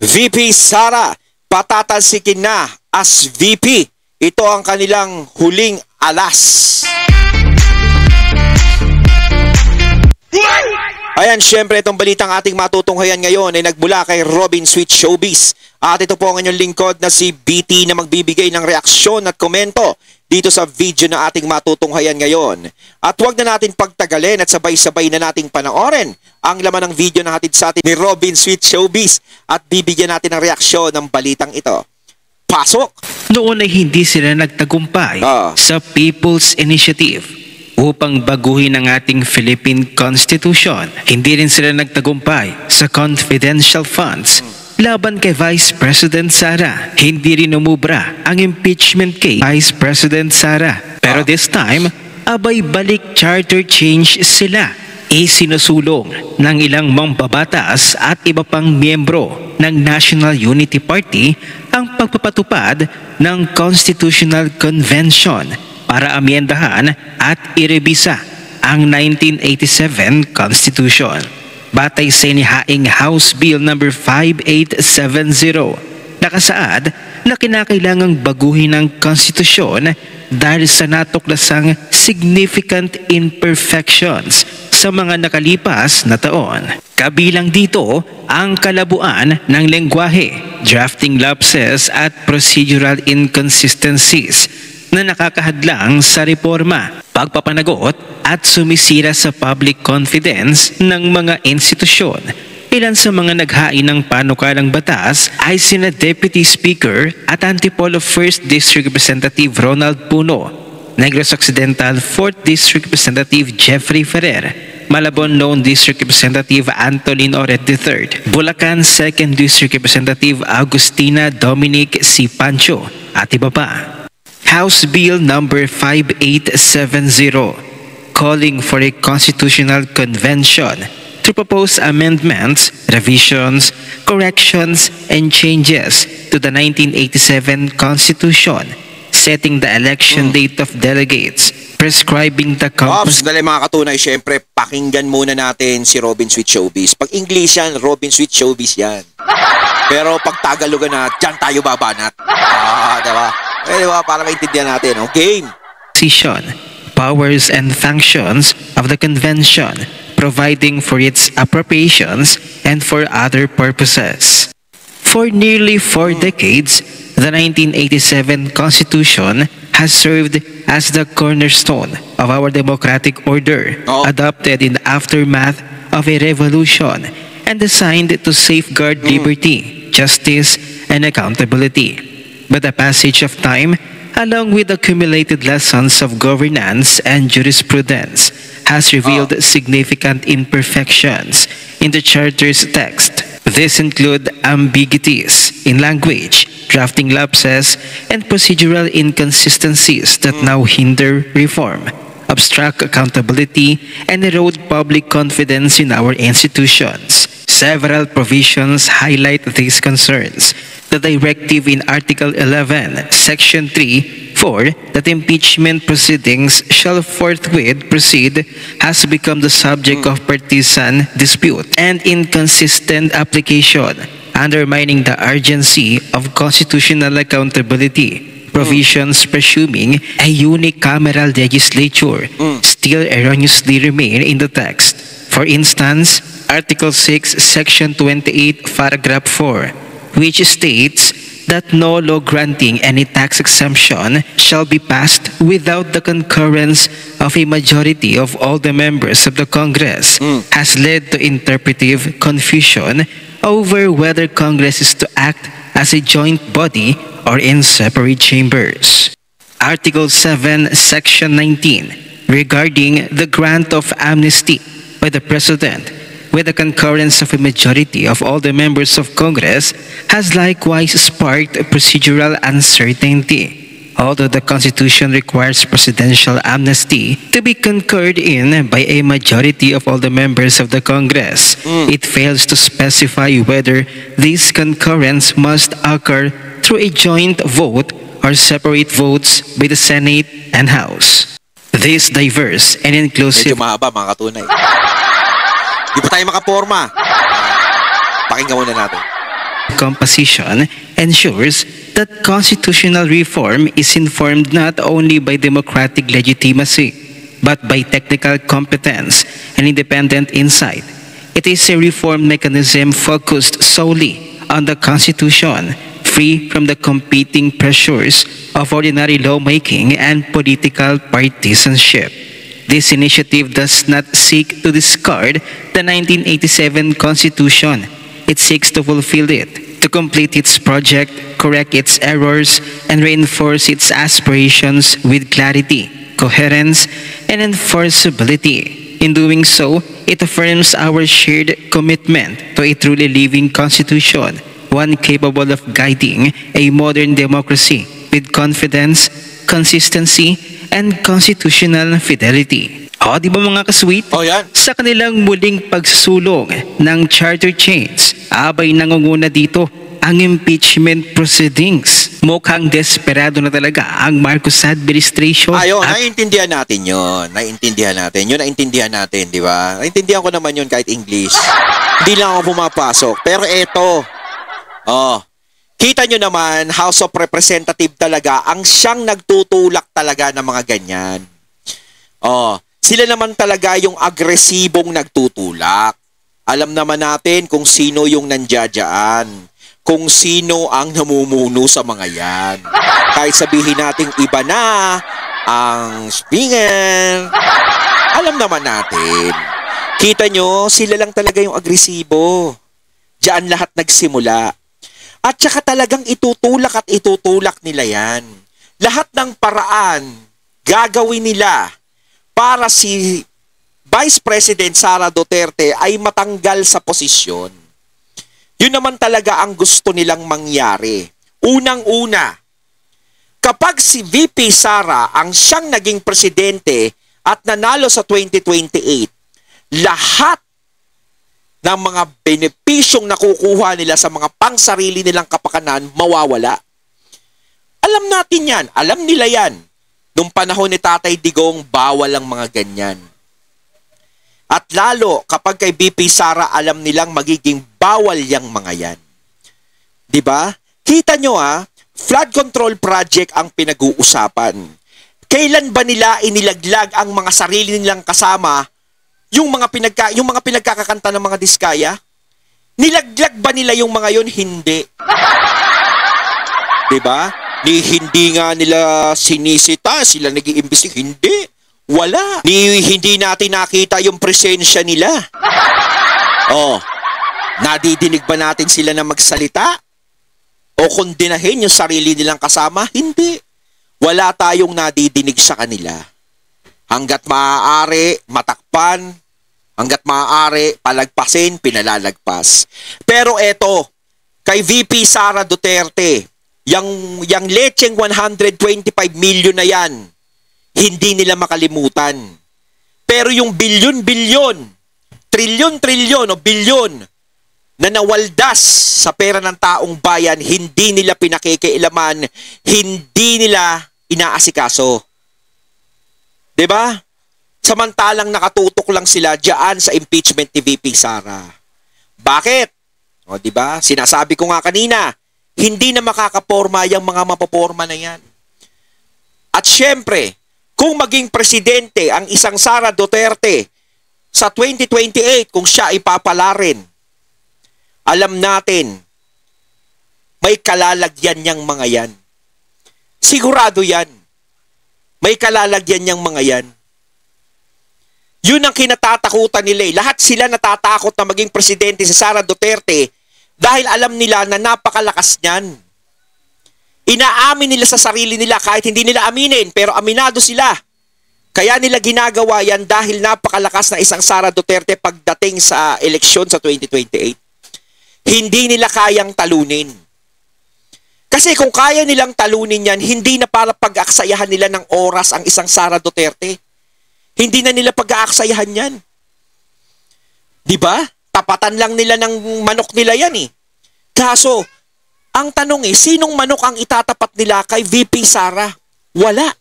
VP Sara patatalsikin na as VP. Ito ang kanilang huling alas. Ayan, syempre itong balitang ating matutunghayan ngayon ay nagmula kay Robin Sweet Showbiz. At ito po ang inyong lingkod na si BT na magbibigay ng reaksyon at komento dito sa video na ating matutunghayan ngayon. At huwag na natin pagtagalin at sabay-sabay na nating panoorin ang laman ng video na hatid sa atin ni Robin Sweet Showbiz at bibigyan natin ng reaksyon ng balitang ito. Pasok! Noon ay hindi sila nagtagumpay sa People's Initiative upang baguhin ang ating Philippine Constitution. Hindi rin sila nagtagumpay sa confidential funds laban kay Vice President Sara. Hindi rin umubra ang impeachment kay Vice President Sara. Pero this time, abay balik charter change sila. Isinusulong ng ilang mambabatas at iba pang miyembro ng National Unity Party ang pagpapatupad ng Constitutional Convention para amyendahan at irebisa ang 1987 Constitution. Batay sa inihaing House Bill No. 5870, nakasaad na kinakailangang baguhin ang konstitusyon dahil sa natuklasang significant imperfections sa mga nakalipas na taon. Kabilang dito ang kalabuan ng lengguwahe, drafting lapses at procedural inconsistencies na nakakahadlang sa reforma, pagpapanagot at sumisira sa public confidence ng mga institusyon. Ilan sa mga naghain ng panukalang batas ay sina Deputy Speaker at Antipolo 1st District Representative Ronald Puno, Negros Occidental 4th District Representative Jeffrey Ferrer, Malabon Lone District Representative Antolin Oret III, Bulacan 2nd District Representative Agustina Dominic C. Pancho at iba pa. House Bill No. 5870 calling for a constitutional convention to propose amendments, revisions, corrections, and changes to the 1987 Constitution, setting the election date of delegates, prescribing the Dali mga katunay, syempre, pakinggan muna natin si Robin Sweet Showbiz. Pag English yan, Robin Sweet Showbiz yan. Pero pag Tagalogan na, dyan tayo babanat. Diba? Diba? Para maintindihan natin, okay? Powers and functions of the convention, providing for its appropriations and for other purposes. For nearly 4 decades, the 1987 Constitution has served as the cornerstone of our democratic order, adopted in the aftermath of a revolution and designed to safeguard liberty, justice, and accountability. But the passage of time, along with accumulated lessons of governance and jurisprudence, has revealed significant imperfections in the Charter's text. These include ambiguities in language, drafting lapses, and procedural inconsistencies that now hinder reform, obstruct accountability, and erode public confidence in our institutions. Several provisions highlight these concerns. The directive in Article 11, Section 3.4, that impeachment proceedings shall forthwith proceed, has become the subject of partisan dispute and inconsistent application, undermining the urgency of constitutional accountability. Provisions presuming a unicameral legislature still erroneously remain in the text. For instance, Article 6, Section 28, Paragraph 4, which states that no law granting any tax exemption shall be passed without the concurrence of a majority of all the members of the Congress, has led to interpretive confusion over whether Congress is to act as a joint body or in separate chambers. Article 7, Section 19, regarding the grant of amnesty by the President with the concurrence of a majority of all the members of Congress, has likewise sparked procedural uncertainty. Although the Constitution requires presidential amnesty to be concurred in by a majority of all the members of the Congress, it fails to specify whether this concurrence must occur through a joint vote or separate votes by the Senate and House. This diverse and inclusive... Medyo mahaba mga katunay. Di pa tayo makaporma. Pakinggan muna natin. composition ensures that constitutional reform is informed not only by democratic legitimacy, but by technical competence and independent insight. It is a reform mechanism focused solely on the Constitution, free from the competing pressures of ordinary lawmaking and political partisanship. This initiative does not seek to discard the 1987 Constitution. It seeks to fulfill it, to complete its project, correct its errors, and reinforce its aspirations with clarity, coherence, and enforceability. In doing so, it affirms our shared commitment to a truly living Constitution, one capable of guiding a modern democracy with confidence, consistency, and constitutional fidelity. O, di ba mga kasweet? O yan. Sa kanilang muling pagsusulong ng charter change, abay nangunguna dito ang impeachment proceedings. Mukhang desperado na talaga ang Marcos administration. Ayo, naiintindihan natin yun. Naiintindihan natin, di ba? Naiintindihan ko naman yun kahit English. Hindi lang ako pumapasok. Pero eto, kita nyo naman, House of Representative talaga, ang siyang nagtutulak talaga ng mga ganyan. Sila naman talaga yung agresibong nagtutulak. Alam naman natin kung sino yung nandiyadyaan, kung sino ang namumuno sa mga yan. Kahit sabihin natin iba na ang speaker, alam naman natin. Kita nyo, sila lang talaga yung agresibo. Diyan lahat nagsimula. At saka talagang itutulak nila yan. Lahat ng paraan gagawin nila para si Vice President Sara Duterte ay matanggal sa posisyon. Yun naman talaga ang gusto nilang mangyari. Unang-una, kapag si VP Sara ang siyang naging presidente at nanalo sa 2028, lahat ng mga benepisyong nakukuha nila sa mga pangsarili nilang kapakanan mawawala. Alam natin yan. Alam nila yan. Nung panahon ni Tatay Digong, bawal ang mga ganyan. At lalo, kapag kay BP Sara, alam nilang magiging bawal yang mga yan. Diba? Kita nyo flood control project ang pinag-uusapan. Kailan ba nila inilaglag ang mga sarili nilang kasama, yung mga pinagkakakanta ng mga diskaya? Nilaglag ba nila yung mga yon? Hindi. Diba? Hindi nga nila sinisita, sila nag-iimbestiga. Hindi. Wala. Hindi natin nakita yung presensya nila. Nadidinig ba natin sila na magsalita? O kondinahin yung sarili nilang kasama? Hindi. Wala tayong nadidinig sa kanila. Hanggat maaari, matakpan. Hanggat maaari, palagpasin, pinalalagpas. Pero eto, kay VP Sara Duterte, yung lecheng 125 million na yan, hindi nila makalimutan. Pero yung bilyon-bilyon, trilyon-trilyon o bilyon na nawaldas sa pera ng taong bayan, hindi nila pinakikialaman, hindi nila inaasikaso. 'Di ba? Samantalang nakatutok lang sila diyan sa impeachment ni VP Sara. Bakit? O 'di ba? Sinasabi ko nga kanina, hindi na makakaporma yung mga mapoporma na yan. At syempre, kung maging presidente ang isang Sara Duterte sa 2028, kung siya ipapalarin, alam natin, may kalalagyan niyang mga yan. Sigurado yan. May kalalagyan niyang mga yan. Yun ang kinatatakutan nila. Lahat sila natatakot na maging presidente si Sara Duterte dahil alam nila na napakalakas niyan. Inaamin nila sa sarili nila kahit hindi nila aminin, pero aminado sila. Kaya nila ginagawa yan dahil napakalakas na isang Sara Duterte pagdating sa eleksyon sa 2028. Hindi nila kayang talunin. Kasi kung kaya nilang talunin yan, hindi na para pag-aaksayahan nila ng oras ang isang Sara Duterte. Hindi na nila pag-aaksayahan yan. Diba? Tapatan lang nila ng manok nila yan eh. Kaso, ang tanong sinong manok ang itatapat nila kay VP Sara? Wala.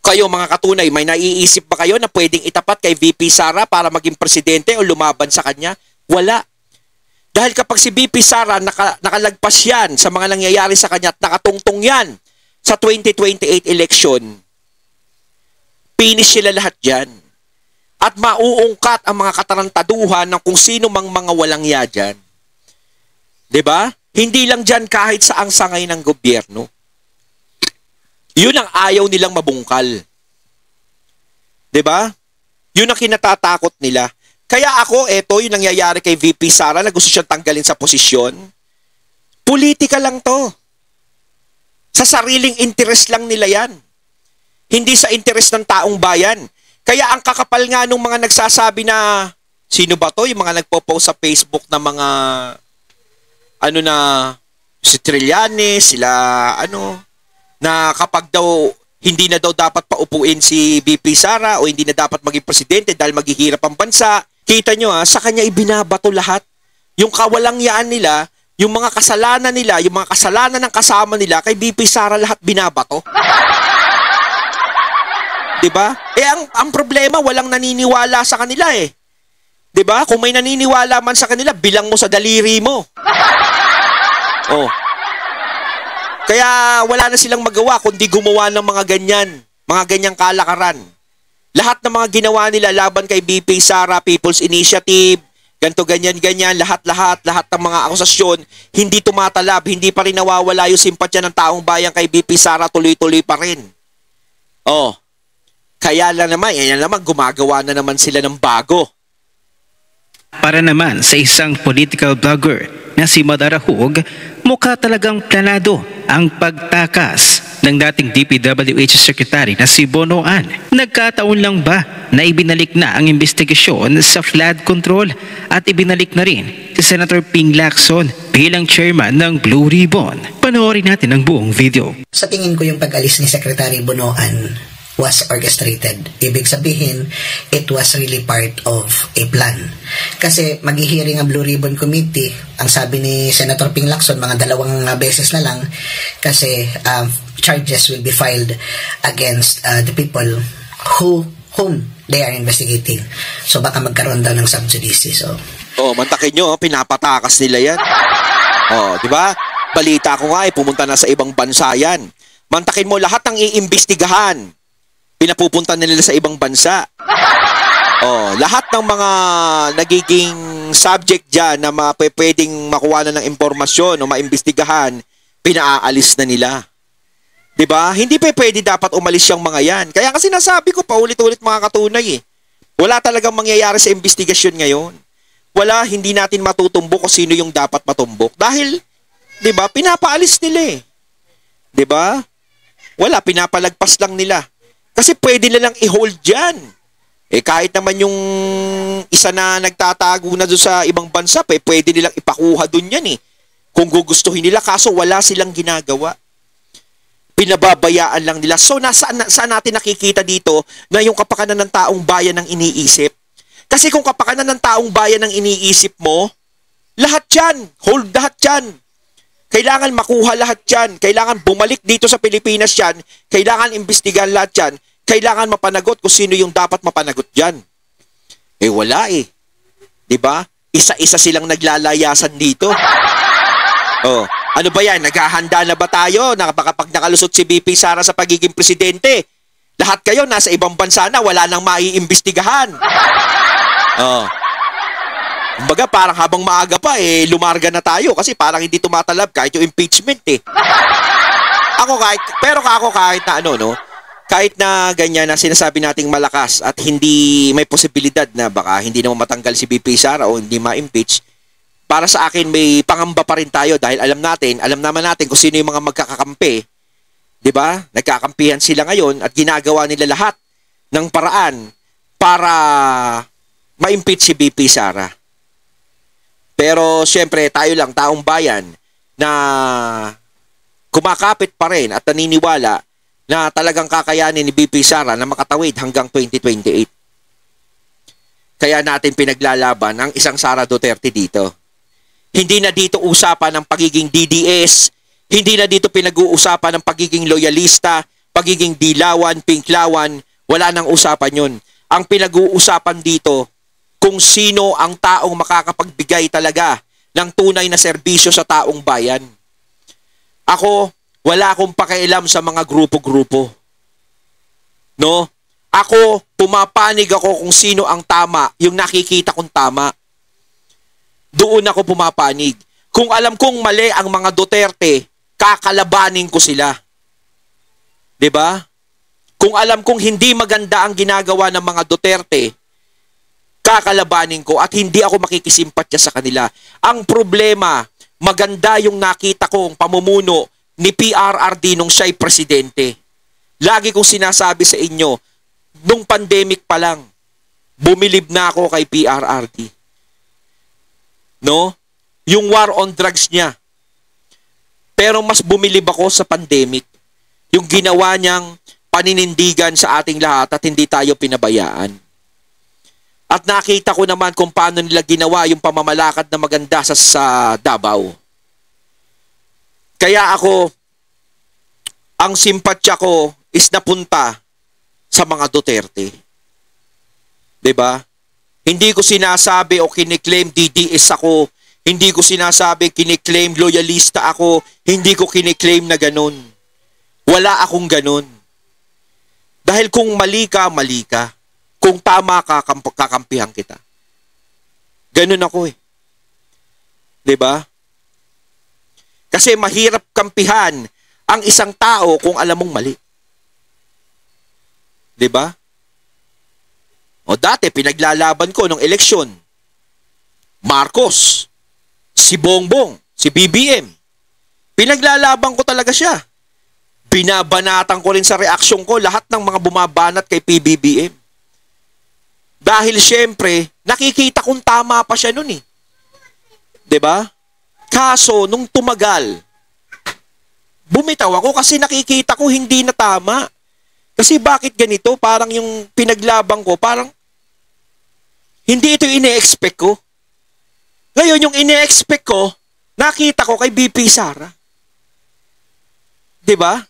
Kayo mga katunay, may naiisip ba kayo na pwedeng itapat kay VP Sara para maging presidente o lumaban sa kanya? Wala. Dahil kapag si BP Sara nakalagpas yan sa mga nangyayari sa kanya at nakatungtong yan sa 2028 election, finish sila lahat dyan. At mauungkat ang mga katarantaduhan ng kung sino mang mga walang ya dyan. Diba? Hindi lang dyan kahit saang sangay ng gobyerno. Yun ang ayaw nilang mabungkal. Diba? Yun ang kinatatakot nila. Kaya ako, eto yung nangyayari kay VP Sara na gusto siyang tanggalin sa posisyon. Politika lang to. Sa sariling interest lang nila yan. Hindi sa interest ng taong bayan. Kaya ang kakapal nga nung mga nagsasabi na, sino ba to? Yung mga nagpo-post sa Facebook na mga, si Trillanes, sila, na kapag daw, hindi na daw dapat paupuin si VP Sara o hindi na dapat maging presidente dahil maghihirap ang bansa. Kita nyo sa kanya ibinabato lahat. Yung kawalangyaan nila, yung mga kasalanan nila, yung mga kasalanan ng kasama nila, kay VP Sara lahat binabato. Diba? Ang problema, walang naniniwala sa kanila eh. Diba? Kung may naniniwala man sa kanila, bilang mo sa daliri mo. Oh. Kaya wala na silang magawa kundi gumawa ng mga ganyang kalakaran. Lahat ng mga ginawa nila laban kay BP Sara, People's Initiative, ganto ganyan, lahat ng mga akusasyon, hindi tumatalab, hindi pa rin nawawala yung simpatya ng taong bayan kay BP Sara, tuloy-tuloy pa rin. Oh. Kaya lang naman, gumagawa na naman sila ng bago. Para naman sa isang political blogger na si Madarahug, mukha talagang planado ang pagtakas ng dating DPWH Secretary na si Bonoan. Nagkataon lang ba na ibinalik na ang investigasyon sa flood control at ibinalik na rin si Senator Ping Lacson bilang chairman ng Blue Ribbon? Panoorin natin ang buong video. Sa tingin ko yung pag-alis ni Secretary Bonoan was orchestrated. Ibig sabihin, it was really part of a plan. Kasi maghihiring ang Blue Ribbon Committee, ang sabi ni Senator Ping Lacson, mga 2 beses na lang, kasi charges will be filed against the people whom they are investigating. So baka magkaroon daw ng sub judice. So, mantakin nyo, pinapatakas nila yan. Di ba? Balita ko nga, pumunta na sa ibang bansa yan. Mantakin mo, lahat ng iimbestigahan, pinapupunta nila sa ibang bansa. Lahat ng mga nagiging subject dyan na pwedeng makuha na ng impormasyon o maimbestigahan, pinaalis na nila. Diba? Hindi pwede dapat umalis yung mga yan. Kaya kasi nasabi ko paulit-ulit mga katunay Wala talagang mangyayari sa investigasyon ngayon. Wala, hindi natin matutumbok kung sino yung dapat matumbok. Dahil, diba, pinapaalis nila Diba? Wala, pinapalagpas lang nila. Kasi pwede nilang i-hold dyan. Kahit naman yung isa na nagtatago na doon sa ibang bansa, pwede nilang ipakuha doon yan Kung gugustuhin nila, kaso wala silang ginagawa. Pinababayaan lang nila. So, saan natin nakikita dito na yung kapakanan ng taong bayan ang iniisip? Kasi kung kapakanan ng taong bayan ang iniisip mo, lahat yan. Hold lahat yan. Kailangan makuha lahat yan. Kailangan bumalik dito sa Pilipinas yan. Kailangan imbestigahan lahat yan. Kailangan mapanagot kung sino yung dapat mapanagot dyan. Wala Diba? Isa-isa silang naglalayasan dito. Ano ba yan? Naghahanda na ba tayo na kapag nakalusot si BP Sara sa pagiging presidente? Lahat kayo nasa ibang bansa na, wala nang maiimbestigahan. Kumbaga parang habang maaga pa lumarga na tayo kasi parang hindi tumatalab kahit yung impeachment kahit na kahit na ganyan na sinasabi nating malakas at hindi may posibilidad na baka hindi naman matanggal si BP Sara o hindi ma-impeach, para sa akin may pangamba pa rin tayo dahil alam naman natin kung sino yung mga magkakakampi. 'Di ba? Nagkakampihan sila ngayon at ginagawa nila lahat ng paraan para ma-impeach si BP Sara. Pero siyempre tayo lang, taong bayan, na kumakapit pa rin at naniniwala na talagang kakayanin ni BP Sara na makatawid hanggang 2028. Kaya natin pinaglalaban ang isang Sara Duterte dito. Hindi na dito usapan ng pagiging DDS, hindi na dito pinag-uusapan ng pagiging loyalista, pagiging dilawan, pinklawan, wala nang usapan yun. Ang pinag-uusapan dito, kung sino ang taong makakapagbigay talaga ng tunay na serbisyo sa taong bayan. Ako, wala akong pakialam sa mga grupo-grupo. No? Ako, pumapanig ako kung sino ang tama, yung nakikita kong tama. Doon ako pumapanig. Kung alam kong mali ang mga Duterte, kakalabanin ko sila. 'Di ba? Kung alam kong hindi maganda ang ginagawa ng mga Duterte, kakalabanin ko at hindi ako makikisimpatya sa kanila. Ang problema, maganda yung nakita kong pamumuno ni PRRD nung siya'y presidente. Lagi kong sinasabi sa inyo, nung pandemic pa lang, bumilib na ako kay PRRD. No? Yung war on drugs niya. Pero mas bumilib ako sa pandemic. Yung ginawa niyang paninindigan sa ating lahat at hindi tayo pinabayaan. At nakita ko naman kung paano nila ginawa yung pamamalakad na maganda sa Davao. Kaya ako, ang simpatya ko is napunta sa mga Duterte. 'Di ba? Hindi ko sinasabi o kiniklaim DDS ako. Hindi ko sinasabi kiniklaim loyalista ako. Hindi ko kiniklaim na ganun. Wala akong ganun. Dahil kung mali ka, mali ka. Kung tama ka, kakampihan kita. Ganun ako eh. 'Di ba? Kasi mahirap kampihan ang isang tao kung alam mong mali. 'Di ba? O dati pinaglalaban ko nung eleksyon. Marcos, si Bongbong, si BBM. Pinaglalaban ko talaga siya. Binabanatan ko rin sa reaksyon ko lahat ng mga bumabanat kay PBBM. Dahil syempre, nakikita kong tama pa siya nun eh. 'Di ba? Kaso nung tumagal, bumitaw ako kasi nakikita ko hindi na tama. Kasi bakit ganito? Parang yung pinaglabang ko, parang hindi ito ine-expect ko. Ngayon, yung ine-expect ko, nakita ko kay BP Sara. 'Di ba?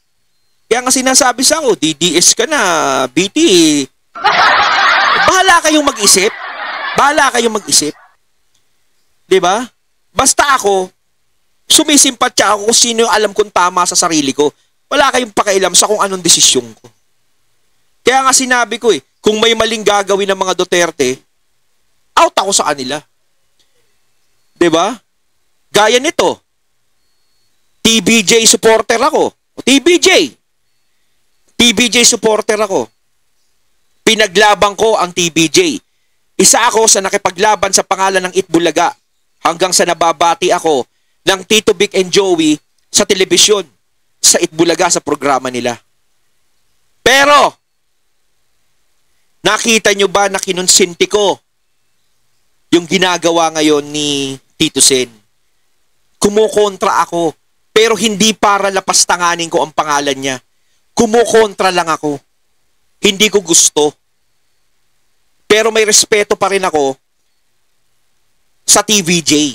Kaya nga sinasabi sa ako, DDS ka na, BT. Bahala kayong mag-isip. Bahala kayong mag-isip. 'Di ba? Basta ako, sumisimpatya ako kung sino yung alam kong tama sa sarili ko. Wala kayong pakialam sa kung anong desisyon ko. Kaya nga sinabi ko kung may maling gagawin ng mga Duterte, out ako sa kanila. 'Di ba? Gaya nito. TBJ supporter ako. TBJ supporter ako. Pinaglabang ko ang TBJ. Isa ako sa nakipaglaban sa pangalan ng Itbulaga hanggang sa nababati ako ng Tito Vic and Joey sa telebisyon sa Itbulaga sa programa nila. Pero nakita nyo ba na kinonsinti ko yung ginagawa ngayon ni Tito Sen? Kumukontra ako, pero hindi para lapastanganin ko ang pangalan niya. Kumukontra lang ako. Hindi ko gusto. Pero may respeto pa rin ako sa TVJ.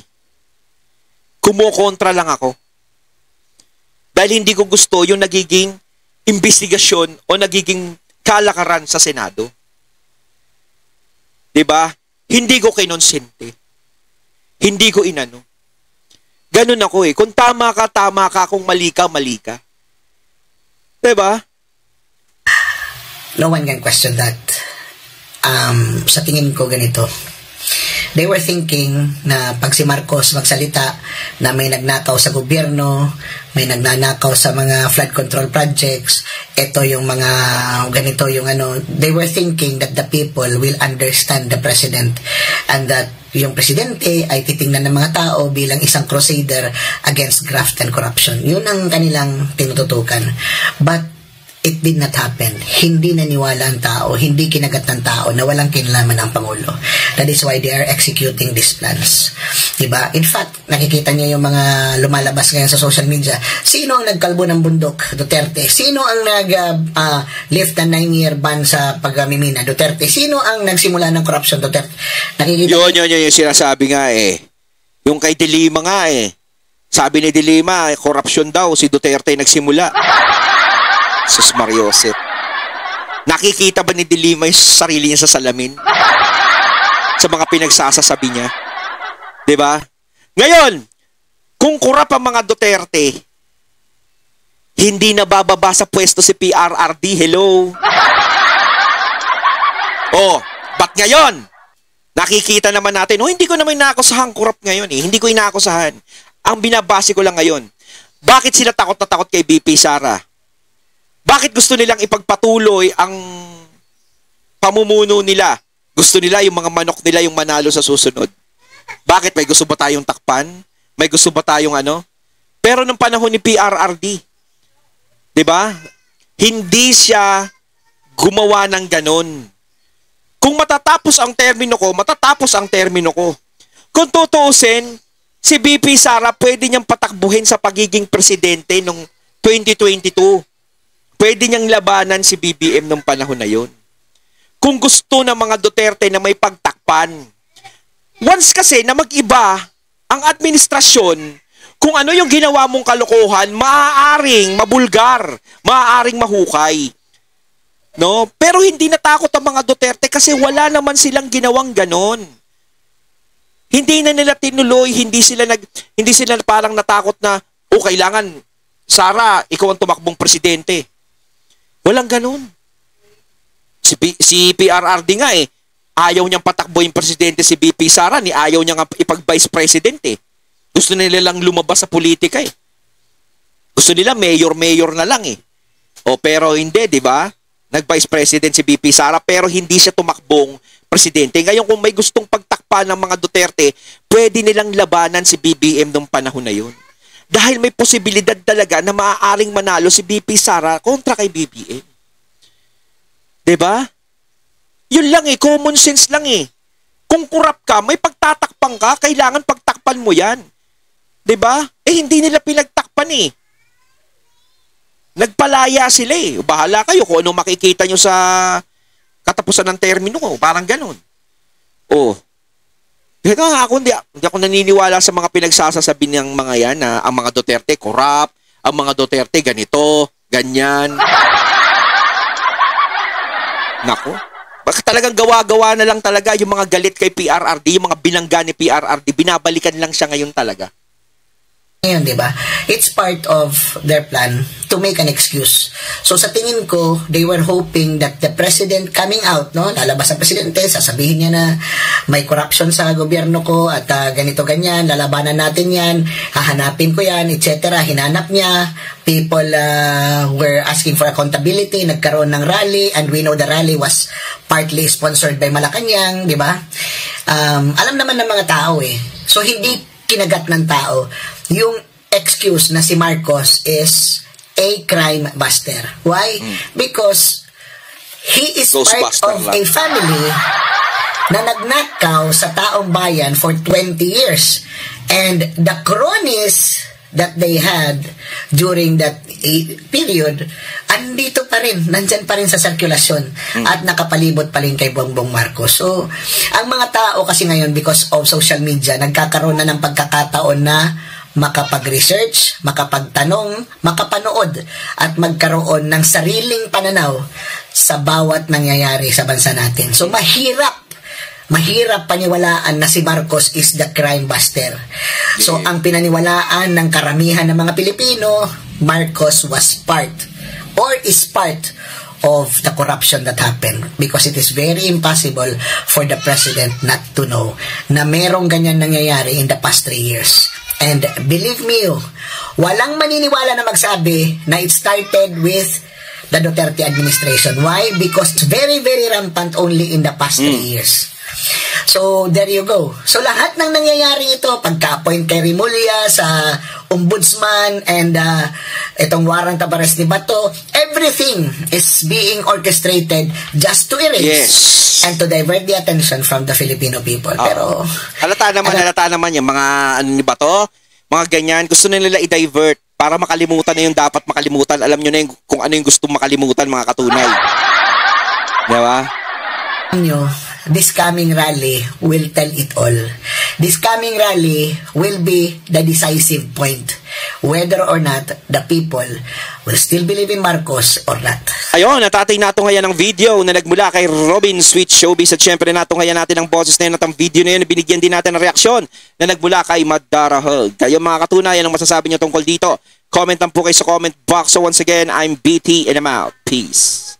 Kumukontra lang ako. Dahil hindi ko gusto yung nagiging investigasyon o nagiging kalakaran sa Senado. 'Di ba? Hindi ko kinonsente. Hindi ko inano. Ganun ako eh. Kung tama ka, tama ka. Kung mali ka, mali ka. 'Di ba? No one can question that. Sa tingin ko ganito. They were thinking na pag si Marcos magsalita na may nagnakaw sa gobyerno, may nagnanakaw sa mga flood control projects, ito yung mga ganito yung ano, they were thinking that the people will understand the president and that yung presidente ay titingnan ng mga tao bilang isang crusader against graft and corruption. Yun ang kanilang tinututukan. But it did not happen. Hindi naniwala ang tao, hindi kinagat ng tao na walang kinalaman ang Pangulo. That is why they are executing these plans. Diba? In fact, nakikita niyo yung mga lumalabas ngayon sa social media. Sino ang nagkalbo ng bundok? Duterte. Sino ang nag-lift ng 9-year ban sa pagmimina? Duterte. Sino ang nagsimula ng corruption? Duterte. Nakikita yun yung sinasabi nga eh. Yung kay Dilima nga eh. Sabi ni Dilima, corruption daw, si Duterte nagsimula. Sus Mariosep. Nakikita ba ni Dilima yung sarili niya sa salamin? Sa mga pinagsasasabi niya? 'Di ba? Ngayon, kung kurap ang mga Duterte, hindi na bababa sa pwesto si PRRD. Hello? Oh, ba't ngayon? Nakikita naman natin, hindi ko naman inaakusahan kurap ngayon eh. Hindi ko inaakusahan. Ang binabase ko lang ngayon, bakit sila takot na takot kay BP Sara? Bakit gusto nilang ipagpatuloy ang pamumuno nila? Gusto nila yung mga manok nila yung manalo sa susunod. Bakit? May gusto ba tayong takpan? May gusto ba tayong ano? Pero nung panahon ni PRRD, 'di ba? Hindi siya gumawa ng ganon. Kung matatapos ang termino ko, matatapos ang termino ko. Kung tutuusin, si BP Sara pwede niyang patakbuhin sa pagiging presidente noong 2022. Pwede niyang labanan si BBM nung panahon na yon. Kung gusto ng mga Duterte na may pagtakpan. Once kasi na mag-iba ang administrasyon, kung ano yung ginawa mong kalokohan, maaaring mabulgar, maaaring mahukay. No? Pero hindi natakot ang mga Duterte kasi wala naman silang ginawang ganon. Hindi na nila tinuloy, hindi sila parang natakot na, kailangan, Sara, ikaw ang tumakbong presidente. Walang ganon. Si PRRD nga ayaw niyang patakbo yung presidente si BP Sara, ayaw niyang ipag-vice president eh. Gusto nila lang lumabas sa politika eh. Gusto nila mayor na lang eh. Pero hindi, di ba? Nag-vice president si BP Sara pero hindi siya tumakbong presidente. Ngayon kung may gustong pagtakpa ng mga Duterte, pwede nilang labanan si BBM nung panahon na yun. Dahil may posibilidad talaga na maaaring manalo si BP Sara kontra kay BBM. Diba? Yun lang common sense lang Kung kurap ka, may pagtatakpan ka, kailangan pagtakpan mo yan. Diba? Hindi nila pinagtakpan Nagpalaya sila Bahala kayo kung anong makikita nyo sa katapusan ng termino ko. Parang ganun. Hindi ako naniniwala sa mga pinagsasasabi ng mga yan na ang mga Duterte korap, ang mga Duterte ganito, ganyan. Nako. Bakit talagang gawa-gawa na lang talaga yung mga galit kay PRRD, yung mga binangga ni PRRD, binabalikan lang siya ngayon talaga. Ngayon, di ba? It's part of their plan to make an excuse. So sa tingin ko, they were hoping that the president coming out, lalabas ang presidente, sasabihin niya na may corruption sa gobyerno ko at ganito ganyan, lalabanan natin yan, hahanapin ko yan, etc. Hinanap niya, people were asking for accountability, nagkaroon ng rally, and we know the rally was partly sponsored by Malacanang, di ba? Alam naman ng mga tao So hindi kinagat ng tao yung excuse na si Marcos is a crime buster. Why? Because he is part of a family na nagnakaw sa taong bayan for 20 years. And the cronies that they had during that period, andito pa rin, nandyan pa rin sa sirkulasyon at nakapalibot pa rin kay Bongbong Marcos. So, ang mga tao kasi ngayon, because of social media, nagkakaroon na ng pagkakataon na makapag-research, makapagtanong, makapanood, at magkaroon ng sariling pananaw sa bawat nangyayari sa bansa natin. So, mahirap paniwalaan na si Marcos is the crime buster. So, ang pinaniwalaan ng karamihan ng mga Pilipino, Marcos was part or is part of the corruption that happened, because it is very impossible for the president not to know na merong ganyan nangyayari in the past 3 years. And believe me, walang maniniwala na magsabi na it started with the Duterte administration. Why? Because it's very, very rampant only in the past 3 years. So, there you go. So, lahat ng nangyayari ito, pagka-appoint kay Rimulya sa ombudsman and itong warrant of arrest ni Bato, everything is being orchestrated just to erase and to divert the attention from the Filipino people. Pero halata naman yung mga ni Bato, mga ganyan, gusto na nila i-divert para makalimutan na yung dapat makalimutan. Alam nyo na kung ano yung gustong makalimutan, mga katunay. Diba? This coming rally will tell it all. This coming rally will be the decisive point whether or not the people will still believe in Marcos or not. Ayun, natatay nato ngayon ang video na nagmula kay Robin Sweet Showbiz at syempre nato ngayon natin ang boses na yun at ang video na yun binigyan din natin ng reaksyon na nagmula kay Madara Hug. Kayo mga katunayan ang masasabi nyo tungkol dito. Comment lang po kayo sa comment box. So once again, I'm BT and I'm out. Peace.